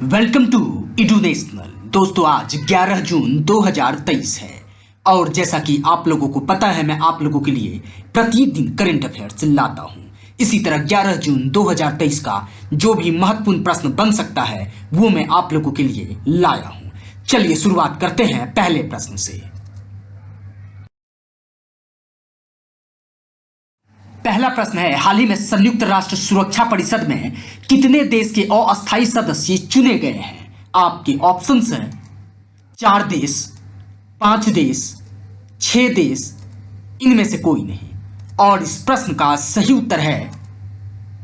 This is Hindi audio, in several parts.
Welcome to एडुनेशनल। दोस्तों आज 11 जून 2023 है और जैसा कि आप लोगों को पता है मैं आप लोगों के लिए प्रतिदिन करंट अफेयर्स लाता हूं। इसी तरह 11 जून 2023 का जो भी महत्वपूर्ण प्रश्न बन सकता है वो मैं आप लोगों के लिए लाया हूं। चलिए शुरुआत करते हैं पहले प्रश्न से। पहला प्रश्न है, हाल ही में संयुक्त राष्ट्र सुरक्षा परिषद में कितने देश के अस्थायी सदस्य चुने गए हैं? आपके ऑप्शंस हैं 4 देश, 5 देश, 6 देश, इनमें से कोई नहीं। और इस प्रश्न का सही उत्तर है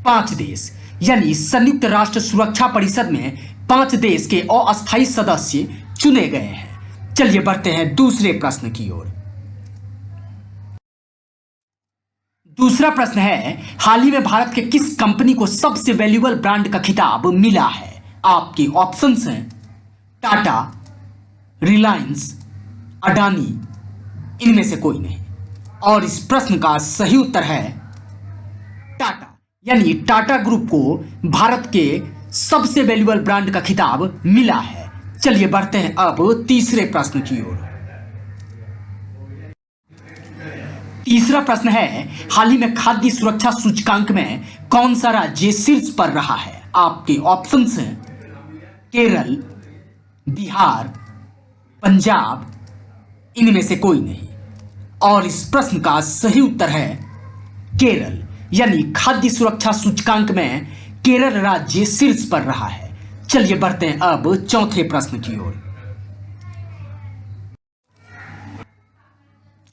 5 देश, यानी संयुक्त राष्ट्र सुरक्षा परिषद में 5 देश के अस्थायी सदस्य चुने गए हैं। चलिए बढ़ते हैं दूसरे प्रश्न की ओर। दूसरा प्रश्न है, हाल ही में भारत के किस कंपनी को सबसे वैल्यूएबल ब्रांड का खिताब मिला है? आपके ऑप्शंस हैं टाटा, रिलायंस, अडानी, इनमें से कोई नहीं। और इस प्रश्न का सही उत्तर है टाटा, यानी टाटा ग्रुप को भारत के सबसे वैल्यूएबल ब्रांड का खिताब मिला है। चलिए बढ़ते हैं अब तीसरे प्रश्न की ओर। तीसरा प्रश्न है, हाल ही में खाद्य सुरक्षा सूचकांक में कौन सा राज्य शीर्ष पर रहा है? आपके ऑप्शंस हैं केरल, बिहार, पंजाब, इनमें से कोई नहीं। और इस प्रश्न का सही उत्तर है केरल, यानी खाद्य सुरक्षा सूचकांक में केरल राज्य शीर्ष पर रहा है। चलिए बढ़ते हैं अब चौथे प्रश्न की ओर।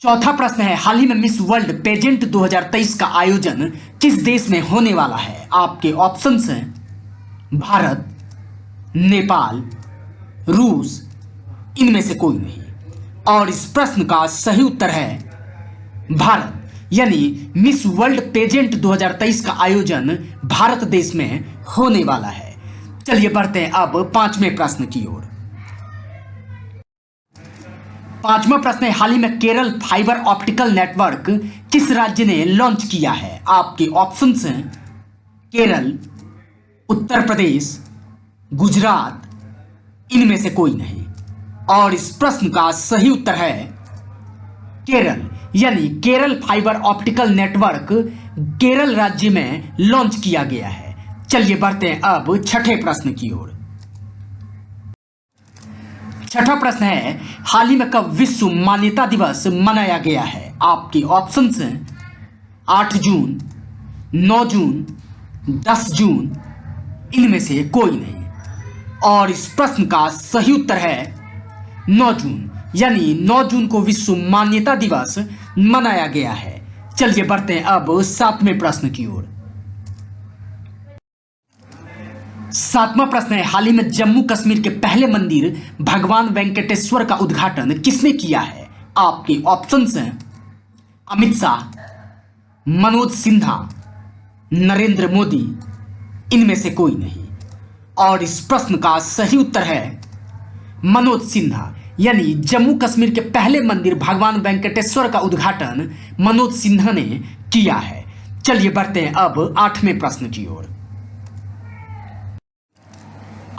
चौथा प्रश्न है, हाल ही में मिस वर्ल्ड पेजेंट 2023 का आयोजन किस देश में होने वाला है? आपके ऑप्शंस हैं भारत, नेपाल, रूस, इनमें से कोई नहीं। और इस प्रश्न का सही उत्तर है भारत, यानी मिस वर्ल्ड पेजेंट 2023 का आयोजन भारत देश में होने वाला है। चलिए बढ़ते हैं अब पांचवें प्रश्न की ओर। पांचवा प्रश्न है, हाल ही में केरल फाइबर ऑप्टिकल नेटवर्क किस राज्य ने लॉन्च किया है? आपके ऑप्शंस हैं केरल, उत्तर प्रदेश, गुजरात, इनमें से कोई नहीं। और इस प्रश्न का सही उत्तर है केरल, यानी Kerala fibre optical network Kerala राज्य में लॉन्च किया गया है। चलिए बढ़ते हैं अब छठे प्रश्न की ओर। छठा प्रश्न है, हाल ही में कब विश्व मान्यता दिवस मनाया गया है? आपके ऑप्शंस हैं 8 जून, 9 जून, 10 जून, इनमें से कोई नहीं। और इस प्रश्न का सही उत्तर है 9 जून, यानी 9 जून को विश्व मान्यता दिवस मनाया गया है। चलिए बढ़ते हैं अब सातवें प्रश्न की ओर। सातवां प्रश्न है, हाल ही में जम्मू कश्मीर के पहले मंदिर भगवान वेंकटेश्वर का उद्घाटन किसने किया है? आपके ऑप्शंस हैं अमित शाह, मनोज सिन्हा, नरेंद्र मोदी, इनमें से कोई नहीं। और इस प्रश्न का सही उत्तर है मनोज सिन्हा, यानी जम्मू कश्मीर के पहले मंदिर भगवान वेंकटेश्वर का उद्घाटन मनोज सिन्हा ने किया है। चलिए बढ़ते हैं अब आठवें प्रश्न की ओर।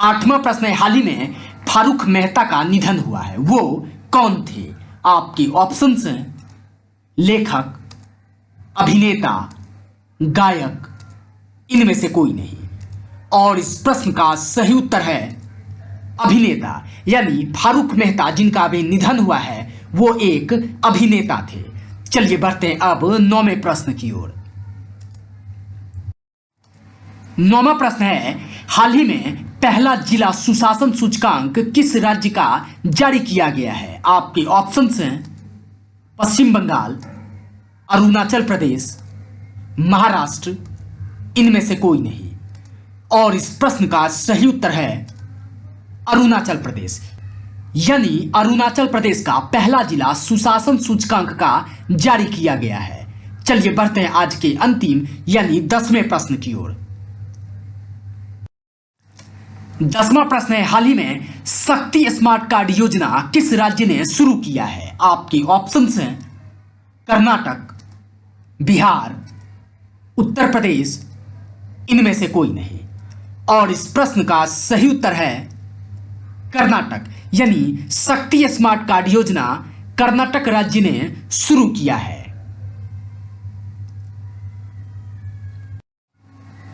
आठवां प्रश्न है, हाल ही में फारूक मेहता का निधन हुआ है, वो कौन थे? आपके ऑप्शंस हैं लेखक, अभिनेता, गायक, इनमें से कोई नहीं। और इस प्रश्न का सही उत्तर है अभिनेता, यानी फारूक मेहता जिनका अभी निधन हुआ है वो एक अभिनेता थे। चलिए बढ़ते हैं अब नौवें प्रश्न की ओर। नौवां प्रश्न है, हाल ही में पहला जिला सुशासन सूचकांक किस राज्य का जारी किया गया है? आपके ऑप्शंस हैं पश्चिम बंगाल, अरुणाचल प्रदेश, महाराष्ट्र, इनमें से कोई नहीं। और इस प्रश्न का सही उत्तर है अरुणाचल प्रदेश, यानी अरुणाचल प्रदेश का पहला जिला सुशासन सूचकांक का जारी किया गया है। चलिए बढ़ते हैं आज के अंतिम यानी 10वें प्रश्न की ओर। 10वां प्रश्न है, हाल ही में शक्ति स्मार्ट कार्ड योजना किस राज्य ने शुरू किया है? आपके ऑप्शंस हैं कर्नाटक, बिहार, उत्तर प्रदेश, इनमें से कोई नहीं। और इस प्रश्न का सही उत्तर है कर्नाटक। यानी शक्ति स्मार्ट कार्ड योजना कर्नाटक राज्य ने शुरू किया है।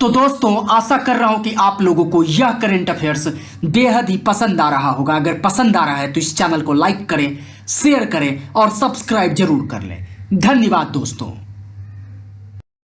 तो दोस्तों, आशा कर रहा हूं कि आप लोगों को यह करंट अफेयर्स बेहद ही पसंद आ रहा होगा। अगर पसंद आ रहा है तो इस चैनल को लाइक करें, शेयर करें और सब्सक्राइब जरूर कर लें। धन्यवाद दोस्तों।